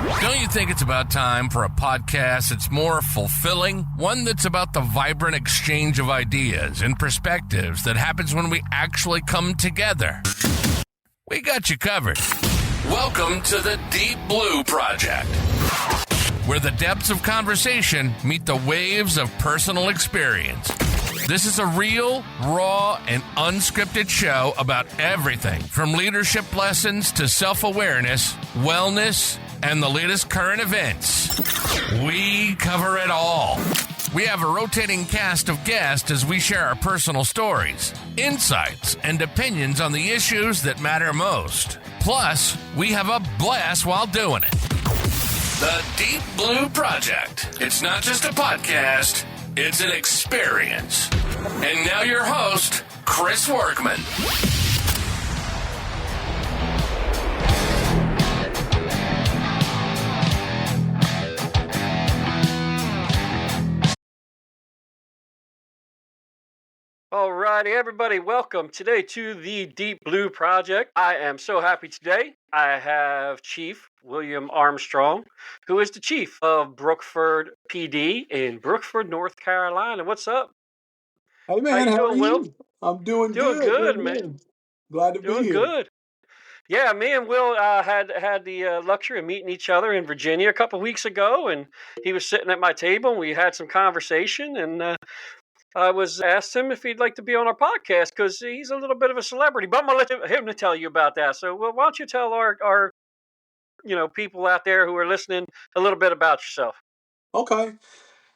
Don't you think it's about time for a podcast that's more fulfilling? One that's about the vibrant exchange of ideas and perspectives that happens when we actually come together. We got you covered. Welcome to the Deep Blue Project, where the depths of conversation meet the waves of personal experience. This is a real, raw, and unscripted show about everything from leadership lessons to self-awareness, wellness, and the latest current events. We cover it all. We have a rotating cast of guests as we share our personal stories, insights, and opinions on the issues that matter most. Plus, we have a blast while doing it. The Deep Blue Project. It's not just a podcast, it's an experience. And now your host, Chris Workman. Alrighty, everybody, welcome today to the Deep Blue Project. I am so happy today. I have Chief Will Armstrong, who is the chief of Brookford PD in Brookford, North Carolina. What's up? Hey man, how are you? Will? I'm doing Doing good, man. Glad to be Doing here. good. Yeah, me and Will had the luxury of meeting each other in Virginia a couple weeks ago, and he was sitting at my table, and we had some conversation, and I was asked him if he'd like to be on our podcast because he's a little bit of a celebrity. But I'm gonna let him to tell you about that. So, well, why don't you tell our people out there who are listening a little bit about yourself? Okay.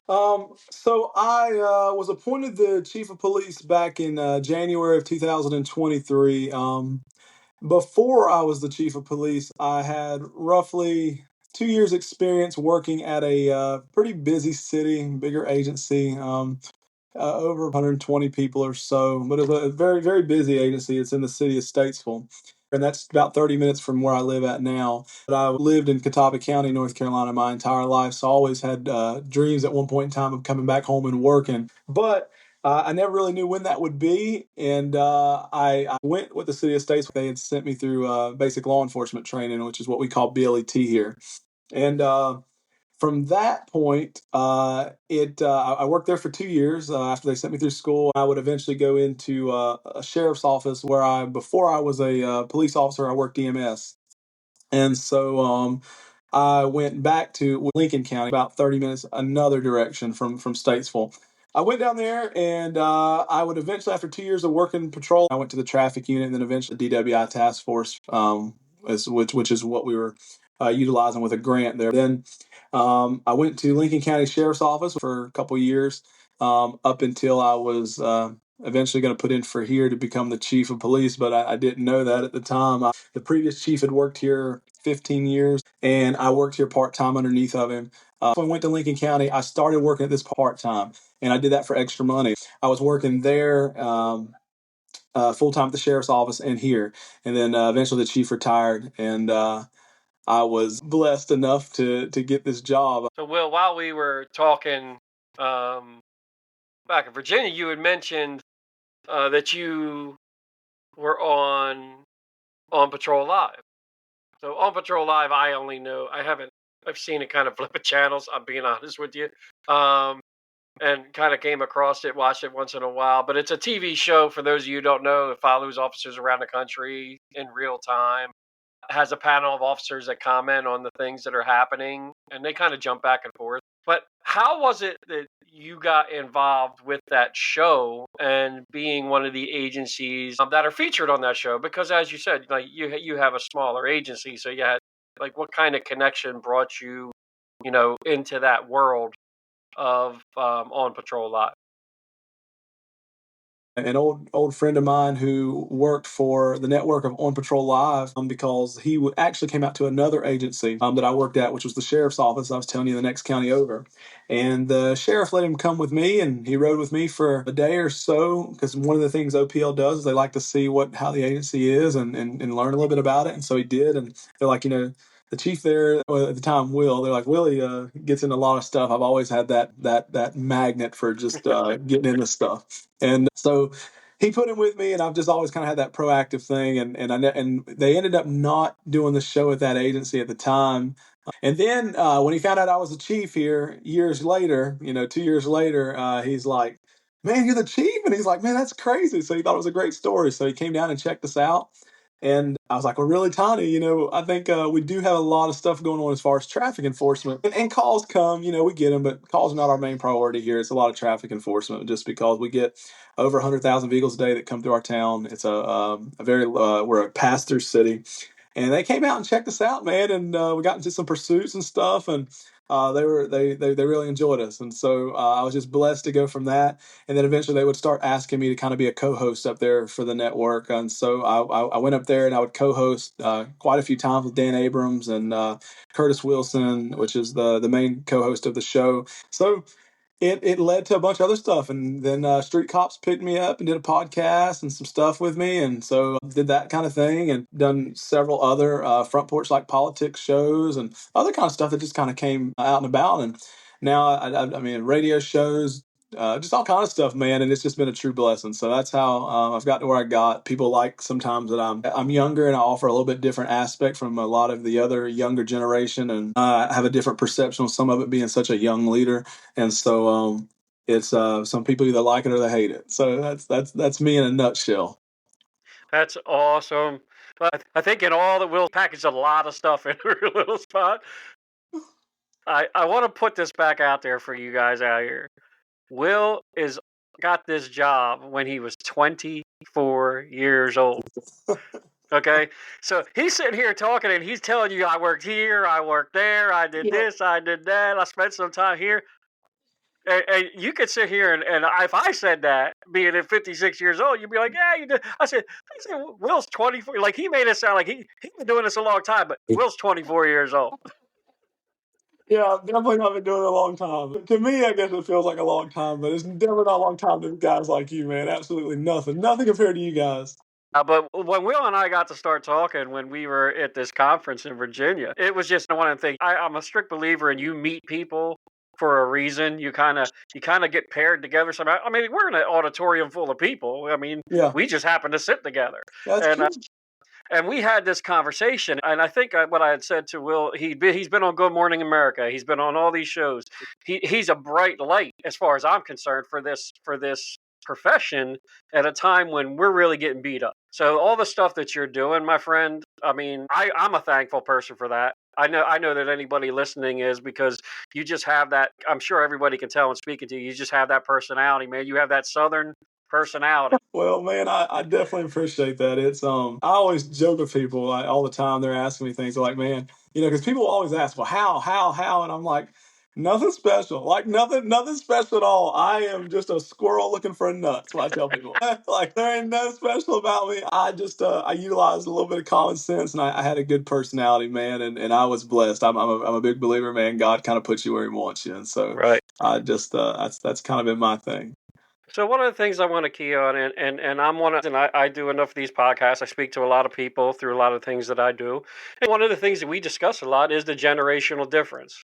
So I was appointed the chief of police back in January of 2023. Before I was the chief of police, I had roughly 2 years experience working at a pretty busy city, bigger agency. Over 120 people or so, but it's a very, very busy agency. It's in the city of Statesville, and that's about 30 minutes from where I live at now. But I lived in Catawba County, North Carolina my entire life, so I always had dreams at one point in time of coming back home and working. But I never really knew when that would be, and I went with the city of Statesville. They had sent me through basic law enforcement training, which is what we call BLET here. And from that point, I worked there for 2 years after they sent me through school. I would eventually go into a sheriff's office where before I was a police officer, I worked EMS. And so I went back to Lincoln County, about 30 minutes another direction from Statesville. I went down there, and I would eventually, after 2 years of working patrol, I went to the traffic unit and then eventually DWI task force, which is what we were utilizing with a grant there. Then I went to Lincoln County Sheriff's Office for a couple years up until I was eventually going to put in for here to become the chief of police, but I didn't know that at the time. The previous chief had worked here 15 years, and I worked here part-time underneath of him. When I went to Lincoln County, I started working at this part-time, and I did that for extra money. I was working there full-time at the sheriff's office and here, and then eventually the chief retired, and I was blessed enough to get this job. So, Will, while we were talking back in Virginia, you had mentioned that you were on Patrol Live. So, on Patrol Live, I only know I've seen it kind of flip of channels. I'm being honest with you, and kind of came across it, watched it once in a while. But it's a TV show for those of you who don't know. It follows officers around the country in real time. Has a panel of officers that comment on the things that are happening, and they kind of jump back and forth. But how was it that you got involved with that show and being one of the agencies that are featured on that show? Because as you said, like you have a smaller agency, so you had like what kind of connection brought you, into that world of On Patrol Live? An old friend of mine who worked for the network of On Patrol Live because he actually came out to another agency that I worked at, which was the sheriff's office. I was telling you, the next county over. And the sheriff let him come with me, and he rode with me for a day or so, because one of the things OPL does is they like to see how the agency is and learn a little bit about it. And so he did, and they're like, the chief there, well, at the time, they're like, Willie gets into a lot of stuff. I've always had that magnet for just getting into stuff. And so he put him with me, and I've just always kind of had that proactive thing. And they ended up not doing the show at that agency at the time And then when he found out I was the chief here years later, 2 years later, he's like, "Man, you're the chief?" And he's like, "Man, that's crazy." So he thought it was a great story. So he came down and checked us out. And I was like, "Well, really, Tony, I think we do have a lot of stuff going on as far as traffic enforcement. And calls come, we get them, but calls are not our main priority here. It's a lot of traffic enforcement just because we get over 100,000 vehicles a day that come through our town. It's we're a pass-through city. And they came out and checked us out, man, and we got into some pursuits and stuff, and they really enjoyed us, and so I was just blessed to go from that, and then eventually they would start asking me to kind of be a co-host up there for the network, and so I went up there and I would co-host quite a few times with Dan Abrams and Curtis Wilson, which is the main co-host of the show. So it led to a bunch of other stuff, and then Street Cops picked me up and did a podcast and some stuff with me, and so did that kind of thing, and done several other front porch like politics shows and other kind of stuff that just kind of came out and about, and now I mean radio shows, just all kind of stuff, man, and it's just been a true blessing. So that's how I've got to where I got. People like sometimes that I'm younger and I offer a little bit different aspect from a lot of the other younger generation, and I have a different perception of some of it being such a young leader. And so it's some people either like it or they hate it. So that's me in a nutshell. That's awesome. But I think in all that Will packaged a lot of stuff in her little spot. I want to put this back out there for you guys out here. Will got this job when he was 24 years old. Okay, so he's sitting here talking and he's telling you, I worked here, I worked there, I did this, I did that, I spent some time here. And you could sit here and if I said that, being at 56 years old, you'd be like, yeah, you did. I said, Will's 24. Like, he made it sound like he's been doing this a long time, but Will's 24 years old. Yeah, I've definitely not been doing it a long time. To me, I guess it feels like a long time, but it's definitely not a long time to guys like you, man. Absolutely nothing. Nothing compared to you guys. But when Will and I got to start talking when we were at this conference in Virginia, it was just one of the things. I'm a strict believer in you meet people for a reason. You kind of get paired together somehow. I mean, we're in an auditorium full of people. I mean, we just happen to sit together. That's true. And we had this conversation, and I think what I had said to Will, he's been on Good Morning America. He's been on all these shows. He's a bright light, as far as I'm concerned, for this profession at a time when we're really getting beat up. So all the stuff that you're doing, my friend, I mean, I'm a thankful person for that. I know that anybody listening is, because you just have that. I'm sure everybody can tell when speaking to you. You just have that personality, man. You have that Southern personality. Well, man, I definitely appreciate that. It's I always joke with people all the time. They're asking me things like, man, because people always ask, well, how, and I'm like, nothing special, like nothing special at all. I am just a squirrel looking for a nut. That's what I tell people. Like, there ain't nothing special about me. I just I utilized a little bit of common sense, and I had a good personality, man, and I was blessed. I'm a big believer, man. God kind of puts you where He wants you, and so right. I just that's kind of been my thing. So one of the things I want to key on, and I do enough of these podcasts. I speak to a lot of people through a lot of things that I do. And one of the things that we discuss a lot is the generational difference.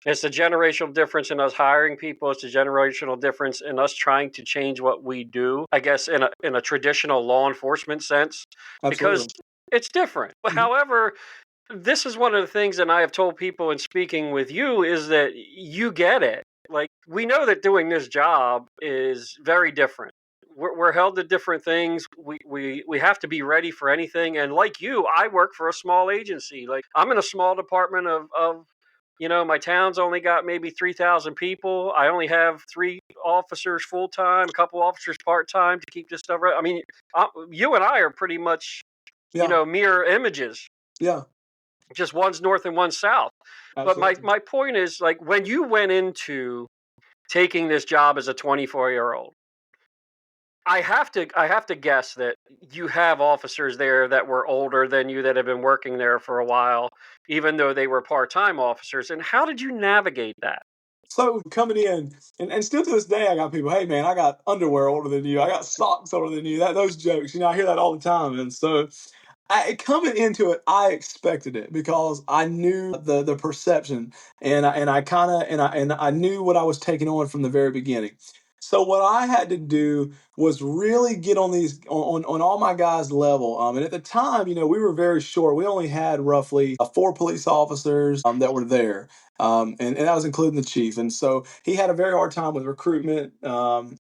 It's the generational difference in us hiring people. It's the generational difference in us trying to change what we do, I guess, in a traditional law enforcement sense. Absolutely. Because it's different. But however, this is one of the things that I have told people in speaking with you is that you get it. Like, we know that doing this job is very different. We're held to different things. We have to be ready for anything. And like you, I work for a small agency. Like, I'm in a small department of my town's only got maybe 3,000 people. I only have 3 officers full time, a couple officers part time to keep this stuff right. I mean, you and I are pretty much, mirror images. Yeah. Just one's north and one's south. Absolutely. But my point is, like, when you went into taking this job as a 24-year-old, I have to guess that you have officers there that were older than you that have been working there for a while, even though they were part-time officers. And how did you navigate that? So coming in, and still to this day, I got people, hey, man, I got underwear older than you. I got socks older than you. Those jokes, I hear that all the time. And so coming into it, I expected it because I knew the perception, and I knew what I was taking on from the very beginning. So what I had to do was really get on these on all my guys' level. And at the time, we were very short. We only had roughly 4 police officers that were there. And that was including the chief. And so he had a very hard time with recruitment,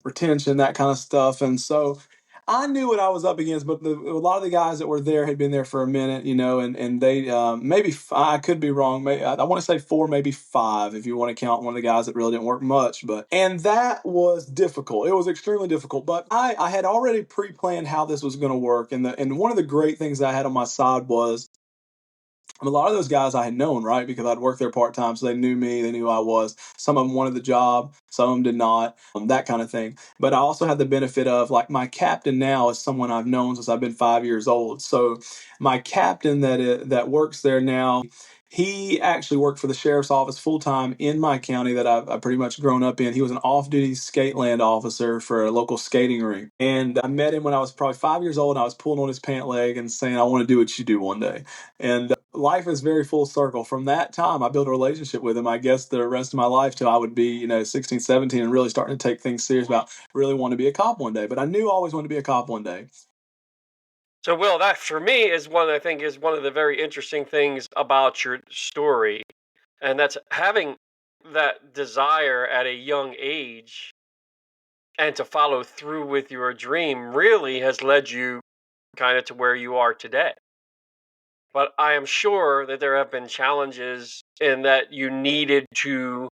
retention, that kind of stuff. And so I knew what I was up against, but a lot of the guys that were there had been there for a minute, and they maybe I could be wrong. Maybe, I want to say 4, maybe 5, if you want to count one of the guys that really didn't work much. And that was difficult. It was extremely difficult. But I had already pre-planned how this was going to work, and one of the great things I had on my side was a lot of those guys I had known, right? Because I'd worked there part time, so they knew me, they knew who I was. Some of them wanted the job, some of them did not, that kind of thing. But I also had the benefit of, like, my captain now is someone I've known since I've been 5 years old. So my captain that works there now, he actually worked for the sheriff's office full time in my county that I've pretty much grown up in. He was an off duty skate land officer for a local skating rink. And I met him when I was probably 5 years old, and I was pulling on his pant leg and saying, I want to do what you do one day. And life is very full circle. From that time, I built a relationship with him. I guess the rest of my life till I would be, 16, 17, and really starting to take things serious about really wanting to be a cop one day. But I knew I always wanted to be a cop one day. So, Will, that for me is I think is one of the very interesting things about your story, and that's having that desire at a young age and to follow through with your dream really has led you kind of to where you are today. But I am sure that there have been challenges in that you needed to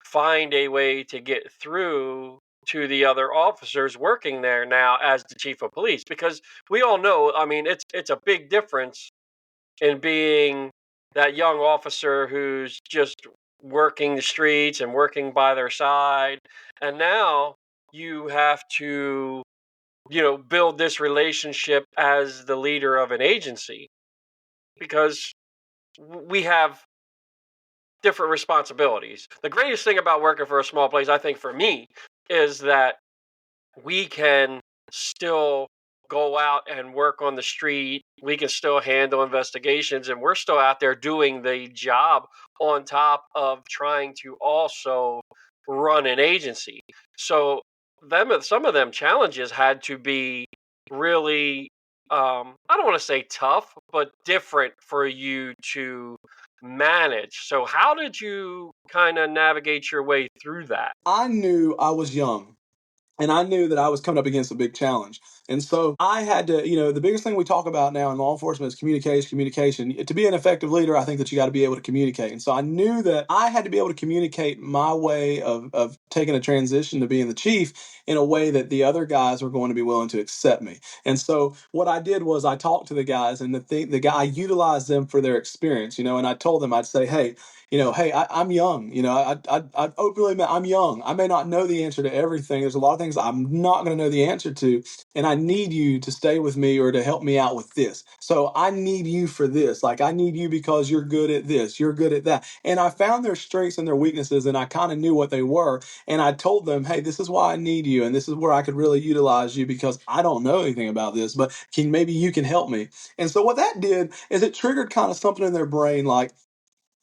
find a way to get through to the other officers working there now as the chief of police, because we all know, I mean, it's a big difference in being that young officer who's just working the streets and working by their side, and now you have to build this relationship as the leader of an agency, because we have different responsibilities. The greatest thing about working for a small place, I think, for me, is that we can still go out and work on the street. We can still handle investigations, and we're still out there doing the job on top of trying to also run an agency. So some of them challenges had to be really, I don't want to say tough, but different for you to manage. So how did you kind of navigate your way through that? I knew I was young. And I knew that I was coming up against a big challenge. And so I had to, the biggest thing we talk about now in law enforcement is communication. To be an effective leader, I think that you got to be able to communicate. And so I knew that I had to be able to communicate my way of taking a transition to being the chief in a way that the other guys were going to be willing to accept me. And so what I did was I talked to the guys, and the guy, I utilized them for their experience, and I told them, I'd say, hey, hey, I'm young. I openly admit I'm young. I may not know the answer to everything. There's a lot of things I'm not going to know the answer to, and I need you to stay with me or to help me out with this. So I need you for this. Like, I need you because you're good at this. You're good at that. And I found their strengths and their weaknesses, and I kind of knew what they were. And I told them, hey, this is why I need you, and this is where I could really utilize you because I don't know anything about this, but maybe you can help me. And so what that did is it triggered kind of something in their brain like,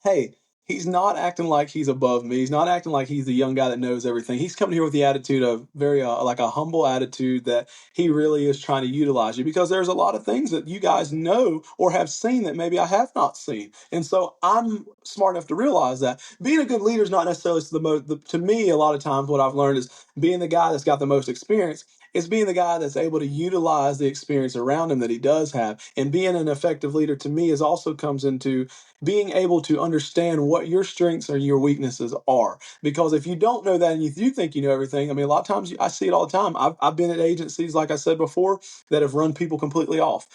hey, he's not acting like he's above me. He's not acting like he's the young guy that knows everything. He's coming here with the attitude of very like a humble attitude that he really is trying to utilize you, because there's a lot of things that you guys know or have seen that maybe I have not seen. And so I'm smart enough to realize that being a good leader is not necessarily to me, a lot of times what I've learned is being the guy that's got the most experience is being the guy that's able to utilize the experience around him that he does have. And being an effective leader to me is also comes into being able to understand what your strengths or your weaknesses are. Because if you don't know that and you think you know everything, I mean, a lot of times I see it all the time. I've been at agencies, like I said before, that have run people completely off.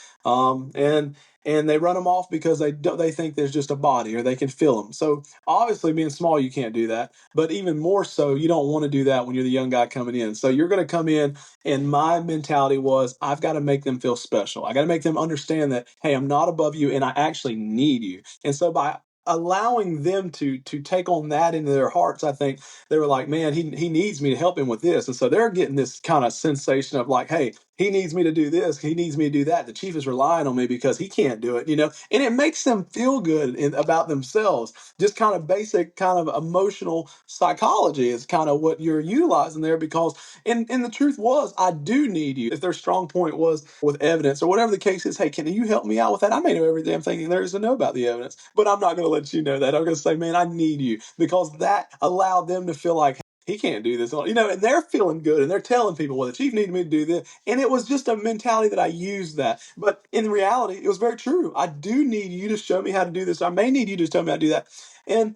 And they run them off because they think there's just a body or they can feel them. So obviously, being small, you can't do that. But even more so, you don't want to do that when you're the young guy coming in. So you're going to come in, and my mentality was, I've got to make them feel special. I got to make them understand that, hey, I'm not above you, and I actually need you. And so by allowing them to take on that into their hearts, I think they were like, man, he needs me to help him with this. And so they're getting this kind of sensation of like, hey, he needs me to do this, he needs me to do that. The chief is relying on me because he can't do it, and it makes them feel good about themselves. Just kind of basic kind of emotional psychology is kind of what you're utilizing there, because and the truth was, I do need you. If their strong point was with evidence or whatever the case is, hey, can you help me out with that? I may know every damn thing there is to know about the evidence, but I'm not going to let you know that. I'm going to say, man, I need you, because that allowed them to feel like, he can't do this, and they're feeling good and they're telling people, well, the chief needed me to do this. And it was just a mentality that I used that. But in reality, it was very true. I do need you to show me how to do this. I may need you to tell me how to do that. And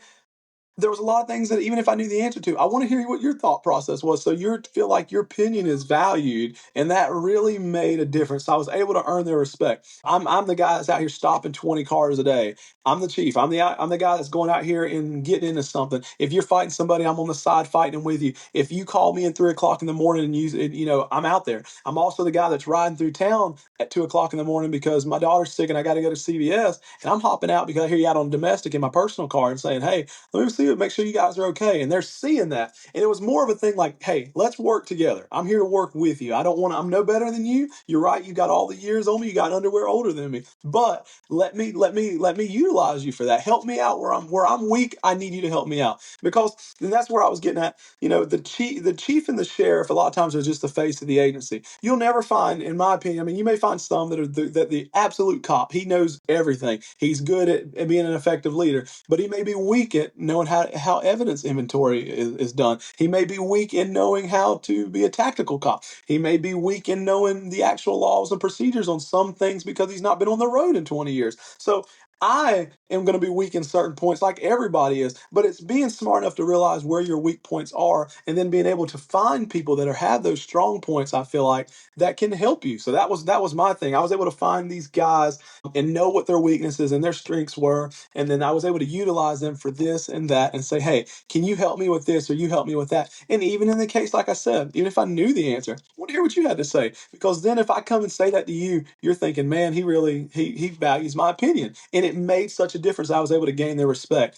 there was a lot of things that even if I knew the answer to, I want to hear what your thought process was. So you feel like your opinion is valued, and that really made a difference. So I was able to earn their respect. I'm the guy that's out here stopping 20 cars a day. I'm the chief. I'm the guy that's going out here and getting into something. If you're fighting somebody, I'm on the side fighting them with you. If you call me at 3 o'clock in the morning and I'm out there. I'm also the guy that's riding through town at 2 o'clock in the morning because my daughter's sick and I got to go to CVS, and I'm hopping out because I hear you out on domestic in my personal car and saying, hey, let me see it, make sure you guys are okay. And they're seeing that. And it was more of a thing like, hey, let's work together. I'm here to work with you. I'm no better than you. You're right. You got all the years on me. You got underwear older than me. But let me utilize you for that. Help me out where I'm weak. I need you to help me out. And that's where I was getting at. The chief and the sheriff a lot of times are just the face of the agency. You'll never find, in my opinion, I mean, you may find some that are the absolute cop. He knows everything. He's good at being an effective leader, but he may be weak at knowing how evidence inventory is done. He may be weak in knowing how to be a tactical cop. He may be weak in knowing the actual laws and procedures on some things because he's not been on the road in 20 years. So I am going to be weak in certain points like everybody is, but it's being smart enough to realize where your weak points are and then being able to find people that have those strong points, I feel like, that can help you. So that was my thing. I was able to find these guys and know what their weaknesses and their strengths were, and then I was able to utilize them for this and that and say, hey, can you help me with this or you help me with that? And even in the case, like I said, even if I knew the answer, I want to hear what you had to say, because then if I come and say that to you, you're thinking, man, he values my opinion. And it made such a difference. I was able to gain their respect.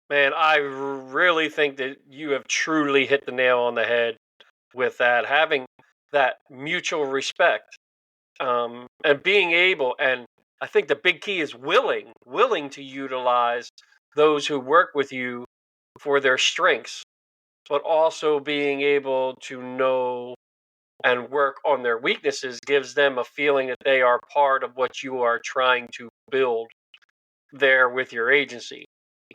Man, I really think that you have truly hit the nail on the head with that. Having that mutual respect, and being able, and I think the big key is willing to utilize those who work with you for their strengths, but also being able to know and work on their weaknesses gives them a feeling that they are part of what you are trying to build there with your agency.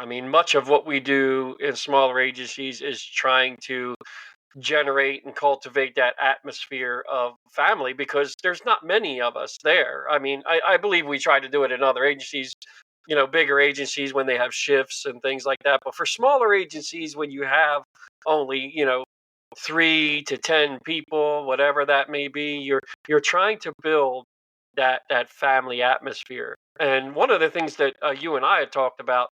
I mean, much of what we do in smaller agencies is trying to generate and cultivate that atmosphere of family because there's not many of us there. I mean, I believe we try to do it in other agencies, bigger agencies when they have shifts and things like that. But for smaller agencies, when you have only, 3 to 10 people, whatever that may be, you're trying to build that family atmosphere. And one of the things that you and I had talked about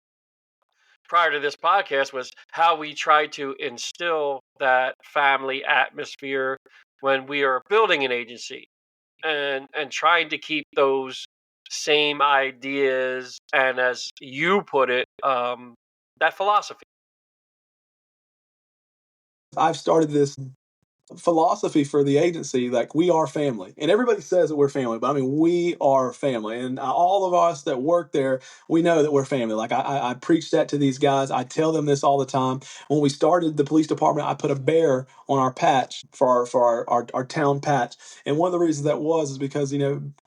prior to this podcast was how we try to instill that family atmosphere when we are building an agency, and trying to keep those same ideas and, as you put it, that philosophy. I've started this philosophy for the agency, like, we are family, and everybody says that we're family, but I mean, we are family, and all of us that work there, we know that we're family. Like, I preach that to these guys. I tell them this all the time. When we started the police department, I put a bear on our patch for our town patch, and one of the reasons that was is because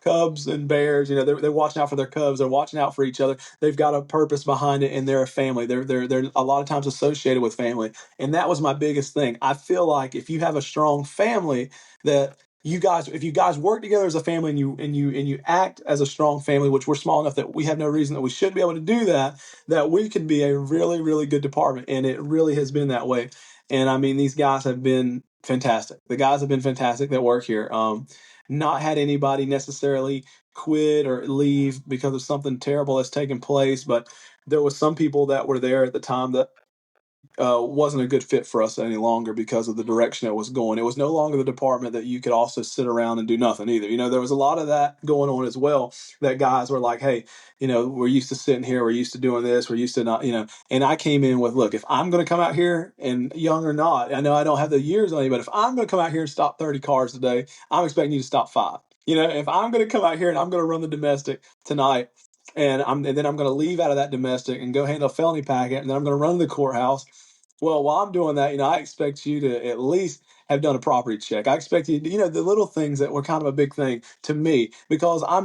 cubs and bears, they're watching out for their cubs, they're watching out for each other, they've got a purpose behind it, and they're a family. They're a lot of times associated with family, and that was my biggest thing. I feel like if you have a strong family, that if you guys work together as a family, and you act as a strong family, which we're small enough that we have no reason that we shouldn't be able to do that, that we could be a really, really good department. And it really has been that way. And I mean, these guys have been fantastic. The guys have been fantastic that work here. Not had anybody necessarily quit or leave because of something terrible that's taken place, but there was some people that were there at the time that wasn't a good fit for us any longer because of the direction it was going. It was no longer the department that you could also sit around and do nothing either. There was a lot of that going on as well, that guys were like, hey, we're used to sitting here, we're used to doing this, we're used to not, and I came in with, look, if I'm going to come out here, and young or not, I know I don't have the years on you, but if I'm going to come out here and stop 30 cars today, I'm expecting you to stop 5. If I'm going to come out here and I'm going to run the domestic tonight, and then I'm going to leave out of that domestic and go handle a felony packet, and then I'm going to run to the courthouse. Well, while I'm doing that, I expect you to at least have done a property check. I expect you, the little things that were kind of a big thing to me, because I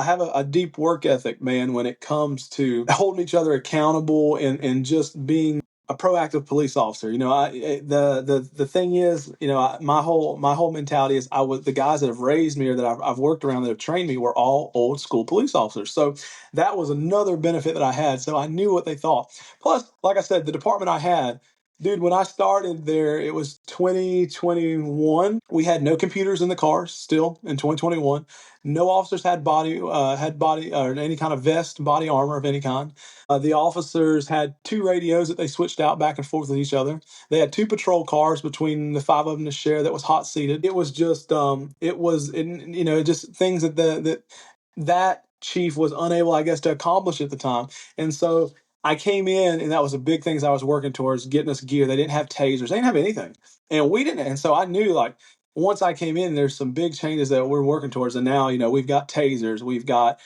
have a deep work ethic, man, when it comes to holding each other accountable and just being a proactive police officer. The thing is, my whole mentality is, the guys that have raised me or that I've worked around that have trained me were all old school police officers. So that was another benefit that I had. So I knew what they thought. Plus, like I said, the department I had, dude, when I started there, it was 2021. We had no computers in the cars still in 2021. No officers had body or any kind of vest, body armor of any kind. The officers had 2 radios that they switched out back and forth with each other. They had 2 patrol cars between the 5 of them to share that was hot seated. It was just, just things that chief was unable, I guess, to accomplish at the time. And so I came in, and that was a big thing I was working towards, getting us gear. They didn't have tasers. They didn't have anything. And we didn't. And so I knew, like, once I came in, there's some big changes that we're working towards. And now, we've got tasers. We've got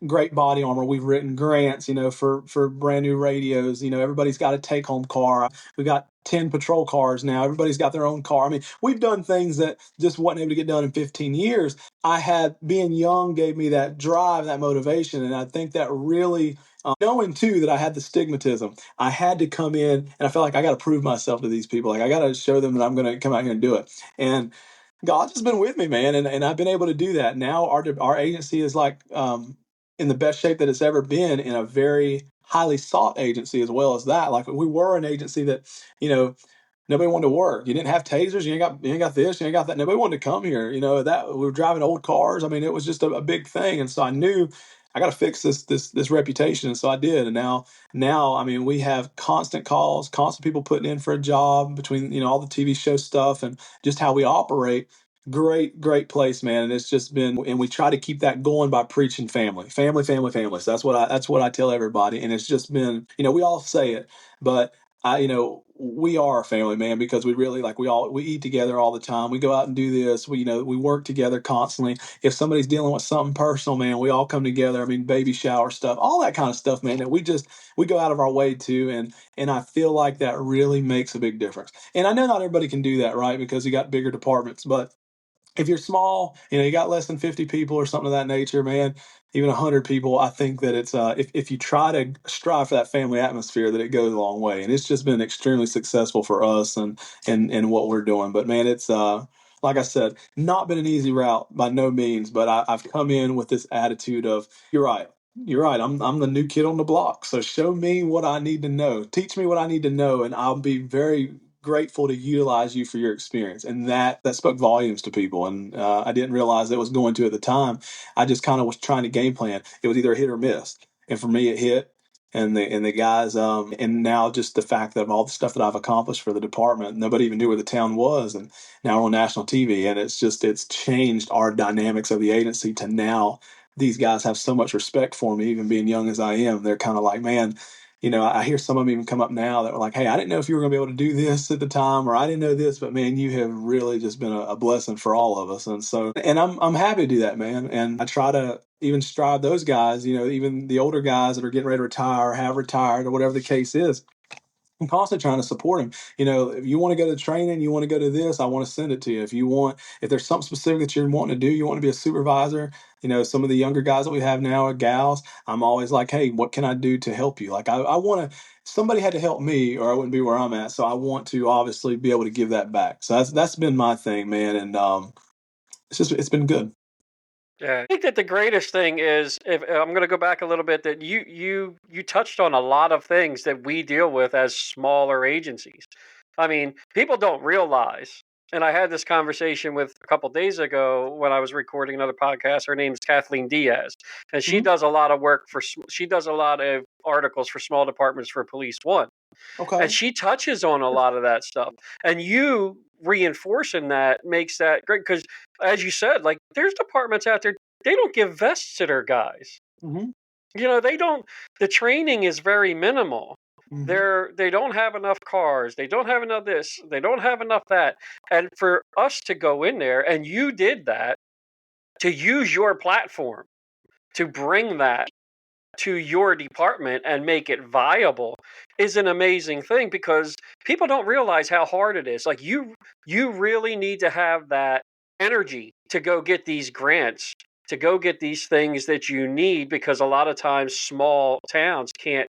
great body armor. We've written grants, for brand new radios. Everybody's got a take home car. We've got 10 patrol cars now. Everybody's got their own car. I mean, we've done things that just wasn't able to get done in 15 years. Being young gave me that drive, that motivation. And I think that really, knowing too that I had the stigmatism, I had to come in, and I felt like I got to prove myself to these people. Like, I got to show them that I'm going to come out here and do it. And God's just been with me, man. And I've been able to do that. Now our agency is like, in the best shape that it's ever been, in a very highly sought agency as well as that. Like, we were an agency that, nobody wanted to work. You didn't have tasers. You ain't got this. You ain't got that. Nobody wanted to come here. That we were driving old cars. I mean, it was just a big thing. And so I knew I got to fix this reputation. And so I did. And now, I mean, we have constant calls, constant people putting in for a job between, all the TV show stuff and just how we operate. Great place, man. And it's just been, and we try to keep that going by preaching family. So that's what I tell everybody. And it's just been, we all say it, but we are a family, man, because we really, like, we eat together all the time. We go out and do this. We work together constantly. If somebody's dealing with something personal, man, we all come together. I mean, baby shower stuff, all that kind of stuff, man, that we go out of our way to. And I feel like that really makes a big difference. And I know not everybody can do that, right? Because you got bigger departments, but if you're small, you got less than 50 people or something of that nature, man, even 100 people, I think that it's, if you try to strive for that family atmosphere, that it goes a long way. And it's just been extremely successful for us and what we're doing. But man, it's, like I said, not been an easy route by no means, but I've come in with this attitude of, you're right. You're right. I'm the new kid on the block. So show me what I need to know. Teach me what I need to know, and I'll be very grateful to utilize you for your experience. And that spoke volumes to people. And I didn't realize it was going to at the time. I just kind of was trying to game plan. It was either a hit or miss. And for me, it hit. And the guys, and now just the fact that all the stuff that I've accomplished for the department, nobody even knew where the town was. And now we're on national TV. And it's changed our dynamics of the agency to now these guys have so much respect for me, even being young as I am. They're kind of like, man, I hear some of them even come up now that were like, hey, I didn't know if you were going to be able to do this at the time, or I didn't know this, but man, you have really just been a blessing for all of us. And so, and I'm happy to do that, man. And I try to even strive those guys, even the older guys that are getting ready to retire or have retired or whatever the case is. I'm constantly trying to support him. If you want to go to training, you want to go to this, I want to send it to you. If there's something specific that you're wanting to do, you want to be a supervisor, some of the younger guys that we have now are gals. I'm always like, hey, what can I do to help you? Like, I want to, somebody had to help me or I wouldn't be where I'm at. So I want to obviously be able to give that back. So that's been my thing, man. And it's been good. Yeah, I think that the greatest thing is, if I'm going to go back a little bit, that you touched on a lot of things that we deal with as smaller agencies. I mean, people don't realize, and I had this conversation with a couple days ago when I was recording another podcast. Her name's Kathleen Diaz, and she does a lot of work she does a lot of articles for small departments for Police One. Okay. And she touches on a lot of that stuff. And you reinforcing that makes that great because, as you said, like there's departments out there, they don't give vests to their guys. Mm-hmm. They don't, the training is very minimal. Mm-hmm. They don't have enough cars. They don't have enough this. They don't have enough that. And for us to go in there, and you did that, to use your platform to bring that to your department and make it viable is an amazing thing because people don't realize how hard it is. Like you really need to have that energy to go get these grants, to go get these things that you need because a lot of times small towns can't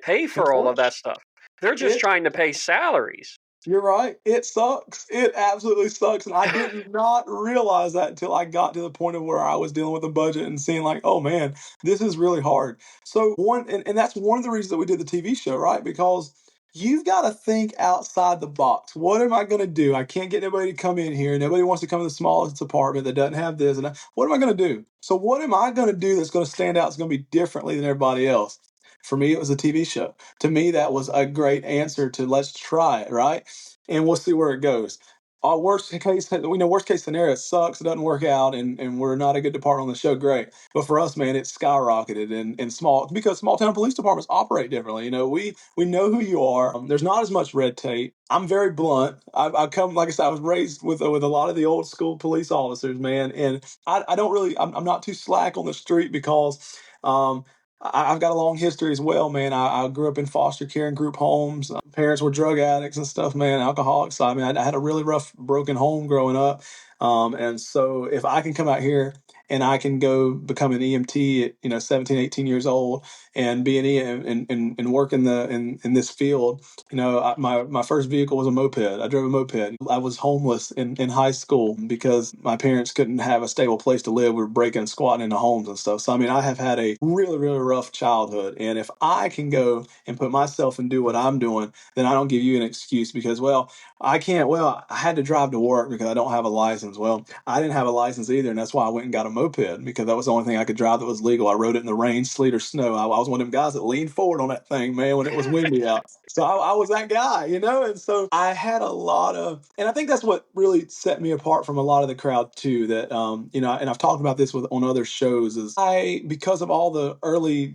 pay Can't for all afford of it. that stuff. They're just It trying to pay salaries. You're right. It sucks. It absolutely sucks. And I did not realize that until I got to the point of where I was dealing with the budget and seeing like, oh man, this is really hard. So and that's one of the reasons that we did the TV show, right? Because you've got to think outside the box. What am I going to do? I can't get anybody to come in here. Nobody wants to come to the smallest apartment that doesn't have this. And what am I going to do? So what am I going to do that's going to stand out? It's going to be differently than everybody else. For me, it was a TV show. To me, that was a great answer to let's try it, right? And we'll see where it goes. Our worst case scenario, it sucks, it doesn't work out, and we're not a good department on the show, great. But for us, man, it skyrocketed in small because small town police departments operate differently. We know who you are. There's not as much red tape. I'm very blunt. I come, like I said, I was raised with a lot of the old school police officers, man, and I don't really, I'm not too slack on the street because I've got a long history as well, man. I grew up in foster care and group homes. Parents were drug addicts and stuff, man, alcoholics. So, I mean, I had a really rough, broken home growing up. And so if I can come out here and I can go become an EMT at, 17, 18 years old and be an EM and work in this field, my first vehicle was a moped. I drove a moped. I was homeless in high school because my parents couldn't have a stable place to live. We were breaking and squatting into homes and stuff. So, I mean, I have had a really, really rough childhood. And if I can go and put myself and do what I'm doing, then I don't give you an excuse because, well, I can't. Well, I had to drive to work because I don't have a license. Well, I didn't have a license either. And that's why I went and got a moped because that was the only thing I could drive that was legal. I rode it in the rain, sleet, or snow. I was one of them guys that leaned forward on that thing, man, when it was windy out. So I was that guy, and so I had a lot of, and I think that's what really set me apart from a lot of the crowd too. That and I've talked about this on other shows. Is because of all the early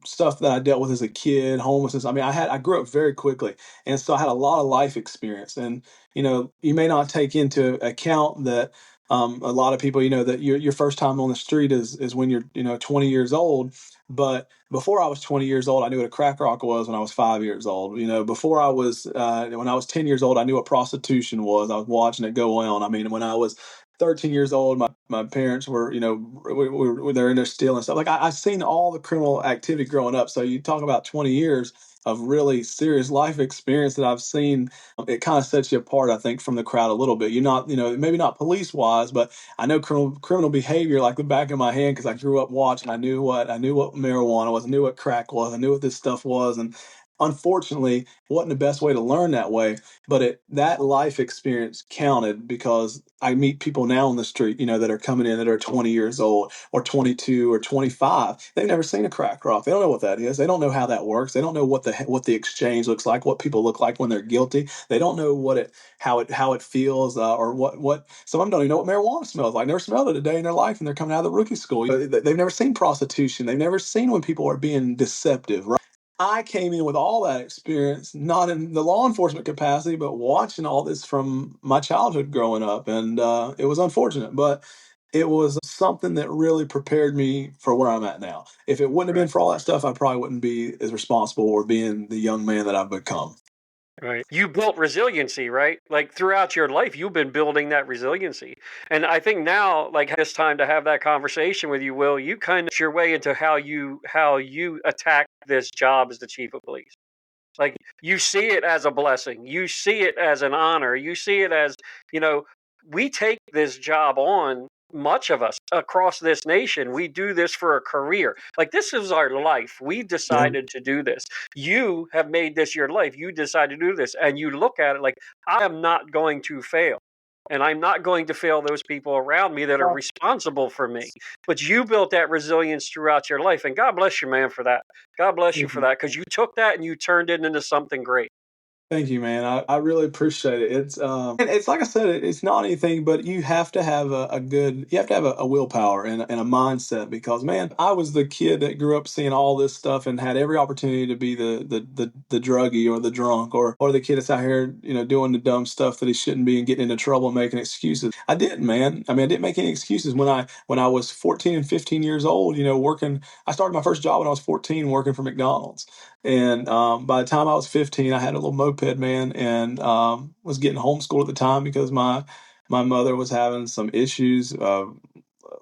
stuff that I dealt with as a kid, homelessness. I mean, I grew up very quickly, and so I had a lot of life experience. And you may not take into account that a lot of people, that your first time on the street is when you're 20 years old. But before I was 20 years old, I knew what a crack rock was when I was 5 years old. Before when I was 10 years old, I knew what prostitution was. I was watching it go on. I mean, when I was 13 years old, my parents were, they're in there stealing stuff. Like I've seen all the criminal activity growing up. So you talk about 20 years of really serious life experience that I've seen. It kind of sets you apart, I think, from the crowd a little bit. You're not, maybe not police wise, but I know criminal behavior like the back of my hand because I grew up watching. I knew what marijuana was, I knew what crack was, I knew what this stuff was, and unfortunately, wasn't the best way to learn that way. But that life experience counted because I meet people now on the street, that are coming in that are 20 years old or 22 or 25. They've never seen a crack rock. They don't know what that is. They don't know how that works. They don't know what the exchange looks like, what people look like when they're guilty. They don't know how it feels or what. Some of them don't even know what marijuana smells like. Never smelled it a day in their life, and they're coming out of the rookie school. They've never seen prostitution. They've never seen when people are being deceptive. Right? I came in with all that experience, not in the law enforcement capacity, but watching all this from my childhood growing up. And it was unfortunate, but it was something that really prepared me for where I'm at now. If it wouldn't have been Right. for all that stuff, I probably wouldn't be as responsible or being the young man that I've become. Right. You built resiliency, right? Like throughout your life, you've been building that resiliency. And I think now, like this time to have that conversation with you, Will, you kind of your way into how you attack this job as the chief of police. Like you see it as a blessing. You see it as an honor. You see it as, you know, we take this job on, much of us across this nation. We do this for a career. Like this is our life. We Yeah. decided to do this. You have made this your life. You decided to do this. And you look at it like, I am not going to fail. and I'm not going to fail those people around me that are responsible for me. But you built that resilience throughout your life, and God bless you, man, for that. God bless you for that, because you took that and you turned it into something great. Thank you, man. I really appreciate it. And it's like I said, it's not anything, but you have to have you have to have a willpower and a mindset because, man, I was the kid that grew up seeing all this stuff and had every opportunity to be the druggie or the drunk or the kid that's out here, doing the dumb stuff that he shouldn't be and getting into trouble and making excuses. I didn't, man. I mean, I didn't make any excuses when I was 14 and 15 years old, working. I started my first job when I was 14 working for McDonald's. And by the time I was 15, I had a little moped, man, and was getting homeschooled at the time because my mother was having some issues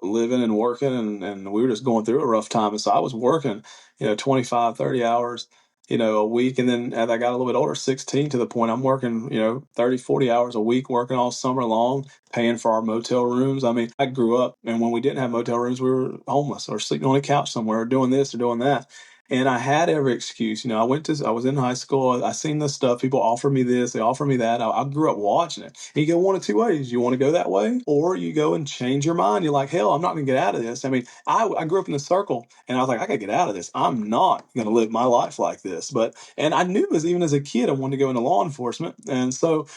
living and working, and we were just going through a rough time. And so I was working, 25, 30 hours, a week. And then as I got a little bit older, 16, to the point I'm working, 30, 40 hours a week, working all summer long, paying for our motel rooms. I mean, I grew up, and when we didn't have motel rooms, we were homeless or sleeping on a couch somewhere or doing this or doing that. And I had every excuse. I was in high school. I seen this stuff. People offer me this, they offer me that. I grew up watching it. And you go one of two ways. You want to go that way, or you go and change your mind. You're like, hell, I'm not going to get out of this. I mean, I grew up in the circle, and I was like, I got to get out of this. I'm not going to live my life like this. And I knew even as a kid, I wanted to go into law enforcement. And so,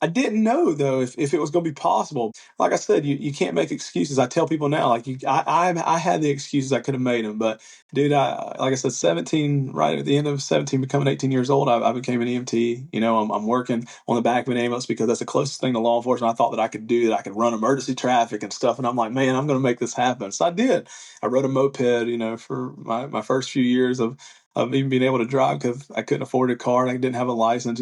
I didn't know though if it was going to be possible. Like I said, you can't make excuses. I tell people now, like I had the excuses, I could have made them, but dude, like I said, 17, right at the end of 17, becoming 18 years old, I became an EMT. I'm working on the back of an ambulance because that's the closest thing to law enforcement I thought that I could do. That I could run emergency traffic and stuff. And I'm like, man, I'm going to make this happen. So I did. I rode a moped, for my first few years of even being able to drive because I couldn't afford a car and I didn't have a license.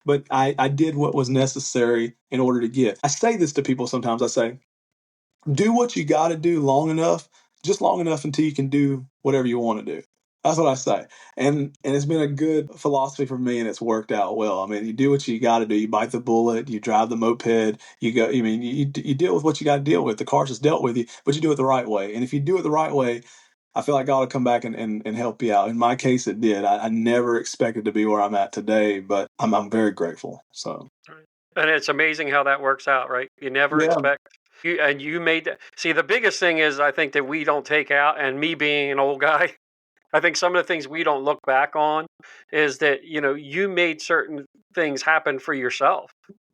But I did what was necessary in order to get. I say this to people sometimes. I say, do what you got to do just long enough until you can do whatever you want to do. That's what I say. And it's been a good philosophy for me, and it's worked out well. I mean, you do what you got to do. You bite the bullet, you drive the moped, you deal with what you got to deal with. The car's just dealt with you, but you do it the right way. And if you do it the right way, I feel like God will come back and help you out. In my case, it did. I never expected to be where I'm at today, but I'm very grateful. So, and it's amazing how that works out, right? You never expect you made that. See, the biggest thing is I think that we don't take out, and me being an old guy, I think some of the things we don't look back on is that, you made certain things happen for yourself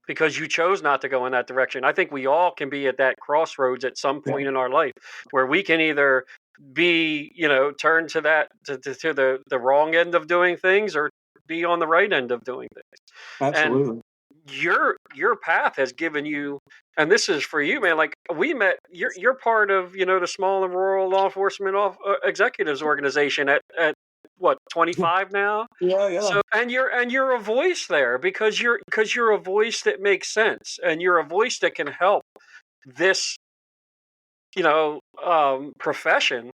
because you chose not to go in that direction. I think we all can be at that crossroads at some point in our life where we can either be, turn to the wrong end of doing things or be on the right end of doing things. Absolutely. And your path has given you, and this is for you, man. Like we met, you're part of the small and rural law enforcement executives organization at what 25 now. Yeah. So and you're a voice there because you're a voice that makes sense, and you're a voice that can help this profession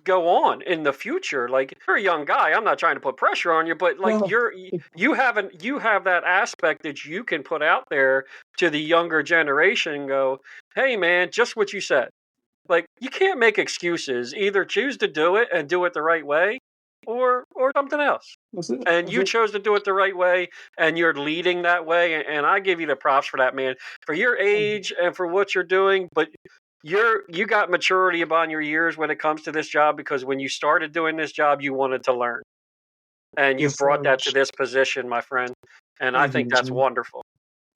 go on in the future. Like you're a young guy, I'm not trying to put pressure on you, but like you have that aspect that you can put out there to the younger generation and go, hey man, just what you said. Like you can't make excuses. Either choose to do it and do it the right way or something else. And you chose to do it the right way, and you're leading that way, and I give you the props for that, man, for your age and for what you're doing. But you got maturity upon your years when it comes to this job, because when you started doing this job, you wanted to learn, and you've brought that to this position, my friend. And I think that's wonderful.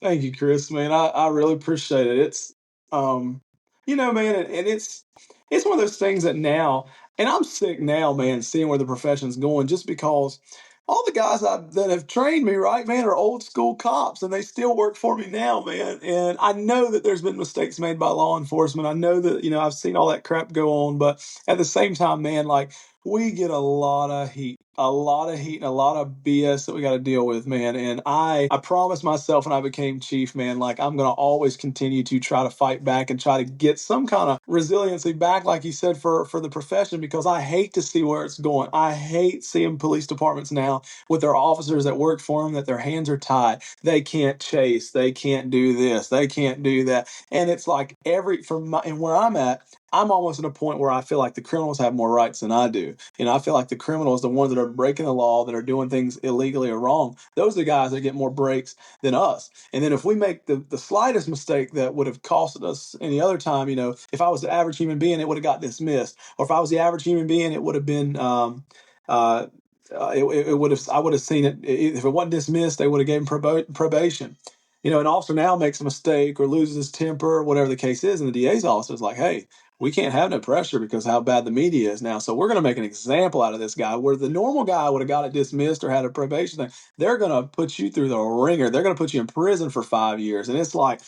Thank you, Chris, man. I really appreciate it. It's, man, and it's one of those things that now, and I'm sick now, man, seeing where the profession's going, just because all the guys that have trained me, right, man, are old school cops, and they still work for me now, man. And I know that there's been mistakes made by law enforcement. I know that, I've seen all that crap go on, but at the same time, man, like we get a lot of heat and a lot of BS that we got to deal with, man. And I promised myself when I became chief, man, like I'm going to always continue to try to fight back and try to get some kind of resiliency back, like you said, for the profession, because I hate to see where it's going. I hate seeing police departments now with their officers that work for them, that their hands are tied. They can't chase. They can't do this. They can't do that. And it's like and where I'm at, I'm almost at a point where I feel like the criminals have more rights than I do. I feel like the criminals, the ones that are breaking the law, that are doing things illegally or wrong, those are the guys that get more breaks than us. And then if we make the slightest mistake that would have costed us any other time, if I was the average human being, it would have got dismissed. Or if I was the average human being, it would have been uh, it would have I would have seen it if it wasn't dismissed. They would have given probation. An officer now makes a mistake or loses his temper or whatever the case is, and the DA's office is like, hey, we can't have no pressure because of how bad the media is now. So we're going to make an example out of this guy. Where the normal guy would have got it dismissed or had a probation thing, they're going to put you through the ringer. They're going to put you in prison for 5 years. And it's like,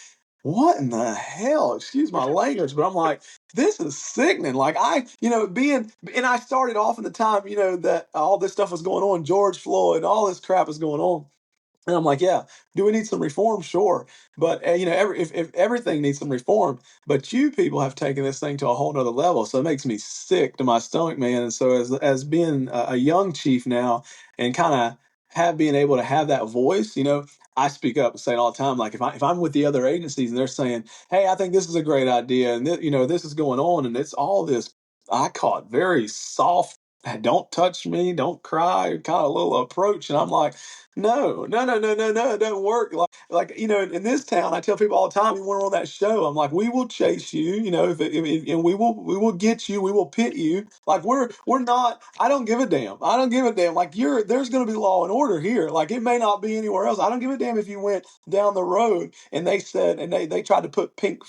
what in the hell? Excuse my language, but I'm like, this is sickening. Like and I started off in the time, that all this stuff was going on, George Floyd, all this crap was going on. And I'm like, yeah, do we need some reform? Sure. But, if everything needs some reform, but you people have taken this thing to a whole nother level. So it makes me sick to my stomach, man. And so as being a young chief now and kind of being able to have that voice, I speak up and say it all the time. Like if I'm with the other agencies and they're saying, hey, I think this is a great idea. And this is going on. And it's all this, I call it very soft, don't touch me, don't cry, kind of little approach. And I'm like, no, no, no, no, no, no, it doesn't work. In this town, I tell people all the time, when we're on that show, I'm like, we will chase you, and we will get you, we will pit you. Like we're not. I don't give a damn. I don't give a damn. Like there's going to be law and order here. Like it may not be anywhere else. I don't give a damn if you went down the road and they said and they tried to put pink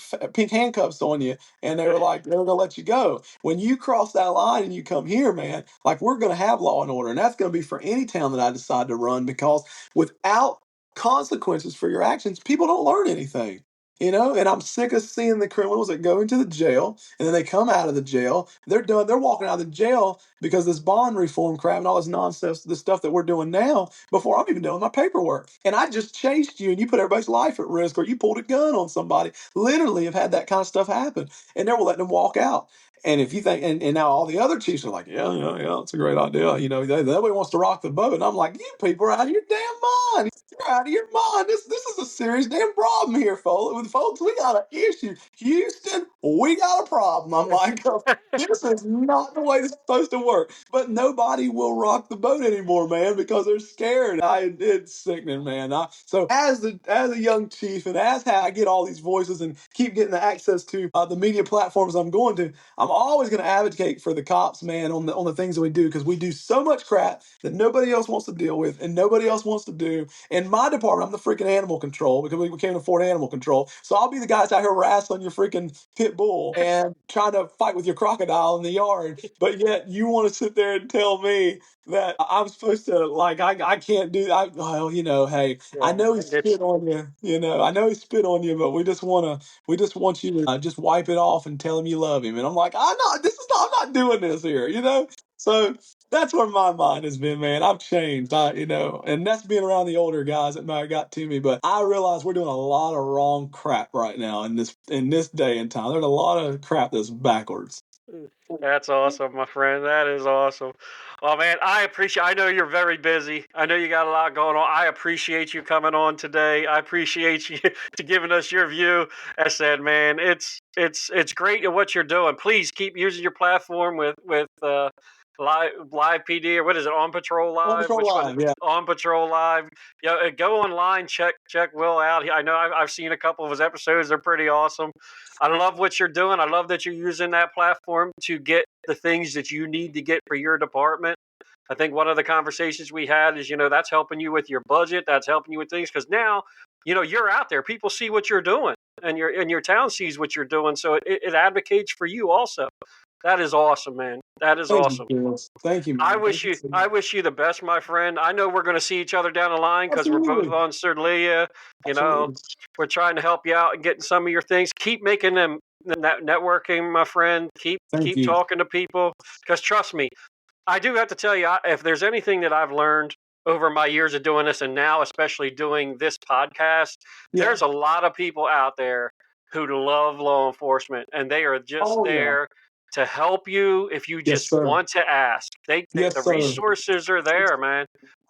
handcuffs on you and they were like they were going to let you go. When you cross that line and you come here, man, like we're going to have law and order, and that's going to be for any town that I decide to run because without consequences for your actions, people don't learn anything. And I'm sick of seeing the criminals that go into the jail and then they come out of the jail. They're done. They're walking out of the jail because this bond reform crap and all this nonsense, the stuff that we're doing now, before I'm even doing my paperwork. And I just chased you and you put everybody's life at risk or you pulled a gun on somebody. Literally have had that kind of stuff happen. And they're letting them walk out. And if you think, and now all the other chiefs are like, yeah, yeah, yeah, it's a great idea. Nobody wants to rock the boat. And I'm like, you people are out of your damn mind. You're out of your mind. This is a serious damn problem here, folks. We got an issue. Houston, we got a problem. I'm like, this is not the way this is supposed to work. But nobody will rock the boat anymore, man, because they're scared. It's sickening, man. So as a young chief, and as how I get all these voices and keep getting the access to the media platforms I'm going to, I'm always going to advocate for the cops, man, on the things that we do, because we do so much crap that nobody else wants to deal with and nobody else wants to do. In my department, I'm the freaking animal control because we can't afford animal control. So I'll be the guy that's out here wrestling your freaking pit bull and trying to fight with your crocodile in the yard. But yet you want to sit there and tell me that I'm supposed to, like, I can't do that. Well, hey, I know he spit on you, I know he spit on you, but we just want you to just wipe it off and tell him you love him. And I'm like, I'm not doing this here, So that's where my mind has been, man. I've changed, and that's being around the older guys that might have got to me. But I realize we're doing a lot of wrong crap right now in this day and time. There's a lot of crap that's backwards. That's awesome, my friend. That is awesome. Oh man, I know you're very busy. I know you got a lot going on. I appreciate you coming on today. I appreciate you to giving us your view. I said, man, it's great at what you're doing. Please keep using your platform with live PD, or what is it, On Patrol Live? On Patrol Live, yeah. On Patrol Live. Go online, check Will out. I know I've seen a couple of his episodes. They're pretty awesome. I love what you're doing. I love that you're using that platform to get the things that you need to get for your department. I think one of the conversations we had is, that's helping you with your budget. That's helping you with things because now, you're out there. People see what you're doing, and your town sees what you're doing. So it advocates for you also. That is awesome, man. That is awesome. Thank you, man. I wish you the best, my friend. I know we're going to see each other down the line because we're both on Cerlia. We're trying to help you out and getting some of your things. Keep making them networking, my friend. Keep talking to people because trust me, I do have to tell you, if there's anything that I've learned over my years of doing this, and now especially doing this podcast, there's a lot of people out there who love law enforcement, and they are just there to help you if you just want to ask. The resources are there, man.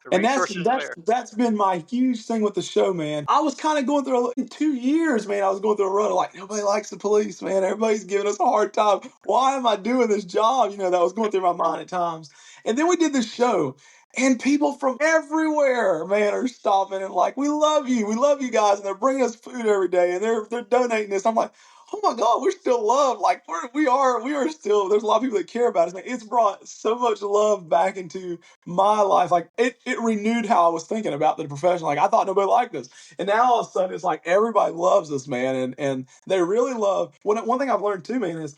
The And resources are there. that's been my huge thing with the show, man. I was kind of going through in 2 years, man. I was going through a run of like nobody likes the police, man. Everybody's giving us a hard time. Why am I doing this job? That was going through my mind at times. And then we did this show, and people from everywhere, man, are stopping and like, we love you guys, and they're bringing us food every day, and they're donating this. I'm like, oh my God, we're still loved. Like we are still. There's a lot of people that care about us. Man, it's brought so much love back into my life. Like it renewed how I was thinking about the profession. Like I thought nobody liked us, and now all of a sudden it's like everybody loves us, man, and they really love. One thing I've learned too, man, is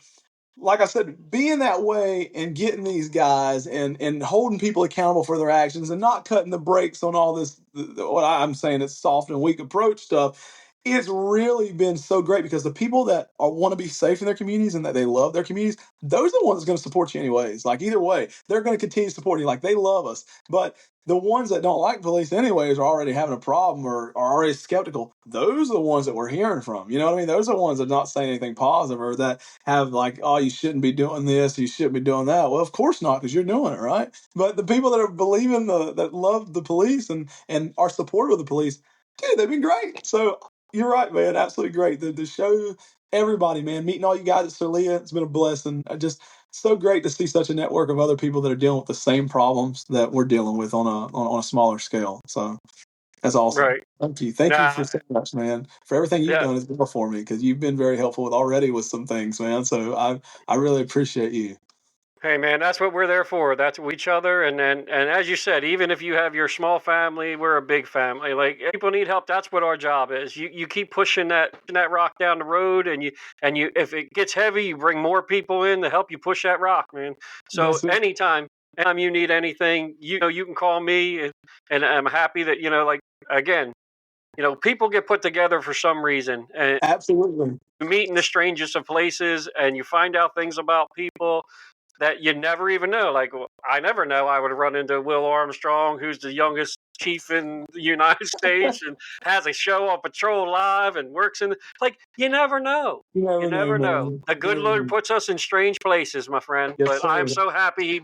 like I said, being that way and getting these guys and holding people accountable for their actions and not cutting the brakes on all this, what I'm saying is soft and weak approach stuff. It's really been so great because the people that want to be safe in their communities and that they love their communities, those are the ones that's going to support you anyways. Like either way, they're going to continue supporting you. Like they love us. But the ones that don't like police anyways are already having a problem or are already skeptical. Those are the ones that we're hearing from. You know what I mean? Those are the ones that are not saying anything positive or that have like, oh, you shouldn't be doing this, you shouldn't be doing that. Well, of course not, because you're doing it, right? But the people that are believing that love the police and are supportive of the police, dude, they've been great. So you're right, man. Absolutely great. The show, everybody, man, meeting all you guys at Celia, it's been a blessing. Just so great to see such a network of other people that are dealing with the same problems that we're dealing with on a smaller scale. So that's awesome. Right. Thank you. Thank you for so much, man, for everything you've done as well for me, because you've been very helpful with some things, man. So I really appreciate you. Hey man, that's what we're there for. That's each other, and as you said, even if you have your small family, we're a big family. Like people need help. That's what our job is. You keep pushing that rock down the road, and you if it gets heavy, you bring more people in to help you push that rock, man. So anytime you need anything, you can call me, and I'm happy that like again, people get put together for some reason, and absolutely, you meet in the strangest of places, and you find out things about people that you never even know. Like, I never know I would run into Will Armstrong, who's the youngest chief in the United States and has a show on Patrol Live and works in like, you never know. You never know. The good Lord puts us in strange places, my friend. Yes, but sir. I'm so happy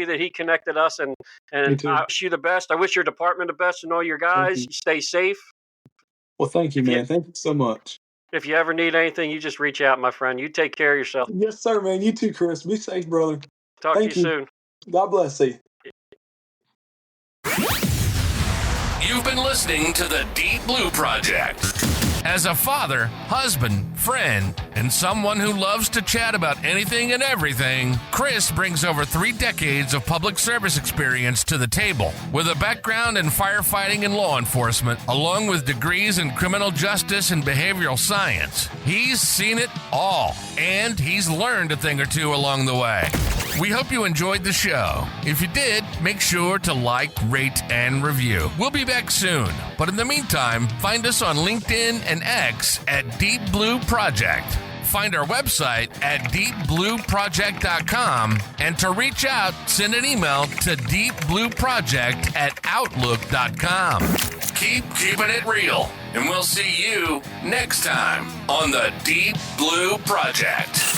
that he connected us, and I wish you the best. I wish your department the best and all your guys. You stay safe. Well, thank you, man. Thank you so much. If you ever need anything, you just reach out, my friend. You take care of yourself. Yes, sir, man. You too, Chris. Be safe, brother. Talk to you soon. God bless you. You've been listening to the Deep Blue Project. As a father, husband, friend, and someone who loves to chat about anything and everything, Chris brings over 3 decades of public service experience to the table. With a background in firefighting and law enforcement, along with degrees in criminal justice and behavioral science, he's seen it all, and he's learned a thing or two along the way. We hope you enjoyed the show. If you did, make sure to like, rate, and review. We'll be back soon, but in the meantime, find us on LinkedIn and X at Deep Blue Project. Find our website at deepblueproject.com, and to reach out, send an email to deepblueproject@outlook.com. Keep keeping it real, and we'll see you next time on the Deep Blue Project.